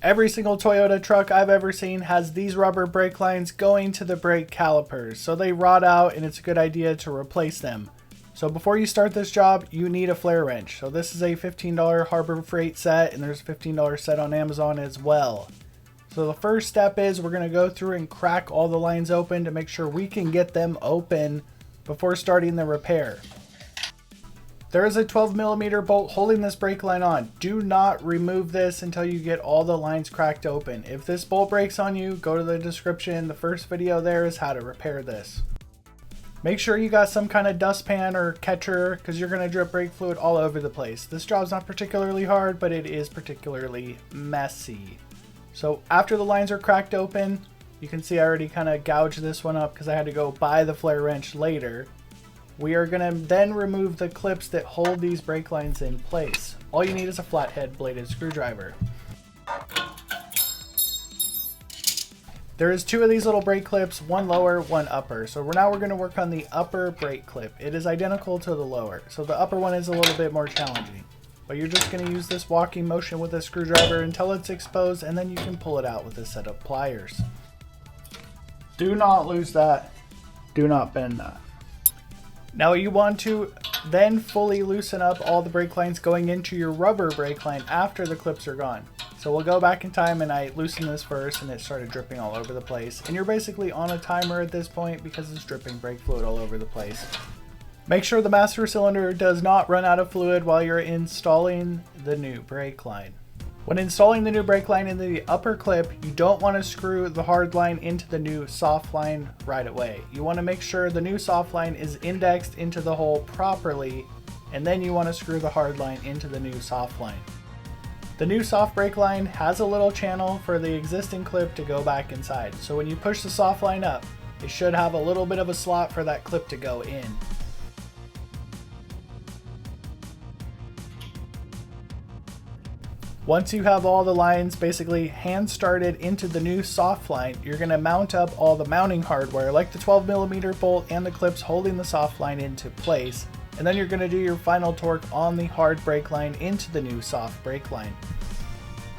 Every single Toyota truck I've ever seen has these rubber brake lines going to the brake calipers, so they rot out and it's a good idea to replace them. So before you start this job, you need a flare wrench. So this is a $15 Harbor Freight set, and there's a $15 set on Amazon as well. So the first step is we're going to go through and crack all the lines open to make sure we can get them open before starting the repair. There is a 12mm bolt holding this brake line on. Do not remove this until you get all the lines cracked open. If this bolt breaks on you, go to the description. The first video there is how to repair this. Make sure you got some kind of dustpan or catcher because you're going to drip brake fluid all over the place. This job's not particularly hard, but it is particularly messy. So after the lines are cracked open, you can see I already kind of gouged this one up because I had to go buy the flare wrench later. We are going to then remove the clips that hold these brake lines in place. All you need is a flathead bladed screwdriver. There is two of these little brake clips, one lower, one upper. So now we're going to work on the upper brake clip. It is identical to the lower. So the upper one is a little bit more challenging. But you're just going to use this walking motion with a screwdriver until it's exposed, and then you can pull it out with a set of pliers. Do not lose that. Do not bend that. Now you want to then fully loosen up all the brake lines going into your rubber brake line after the clips are gone. So we'll go back in time, and I loosened this first and it started dripping all over the place. And you're basically on a timer at this point because it's dripping brake fluid all over the place. Make sure the master cylinder does not run out of fluid while you're installing the new brake line. When installing the new brake line into the upper clip, you don't want to screw the hard line into the new soft line right away. You want to make sure the new soft line is indexed into the hole properly, and then you want to screw the hard line into the new soft line. The new soft brake line has a little channel for the existing clip to go back inside. So when you push the soft line up, it should have a little bit of a slot for that clip to go in. Once you have all the lines basically hand started into the new soft line, you're going to mount up all the mounting hardware like the 12mm bolt and the clips holding the soft line into place. And then you're going to do your final torque on the hard brake line into the new soft brake line.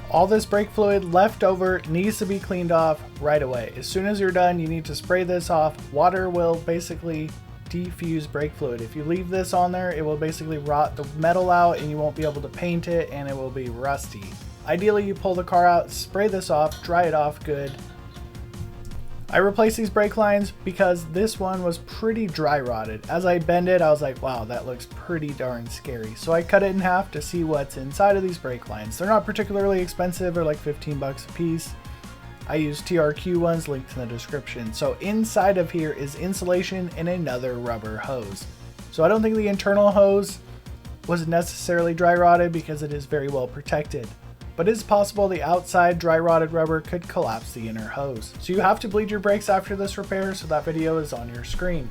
All this brake fluid left over needs to be cleaned off right away. As soon as you're done, you need to spray this off. Water will basically defuse brake fluid. If you leave this on there, it will basically rot the metal out and you won't be able to paint it, and it will be rusty. Ideally, you pull the car out, spray this off, dry it off good. I replaced these brake lines because this one was pretty dry rotted. As I bend it, I was like, wow, that looks pretty darn scary. So I cut it in half to see what's inside of these brake lines. They're not particularly expensive, they're like 15 bucks a piece. I use TRQ ones linked in the description. So inside of here is insulation and another rubber hose. So I don't think the internal hose was necessarily dry rotted because it is very well protected. But it is possible the outside dry rotted rubber could collapse the inner hose. So you have to bleed your brakes after this repair, so that video is on your screen.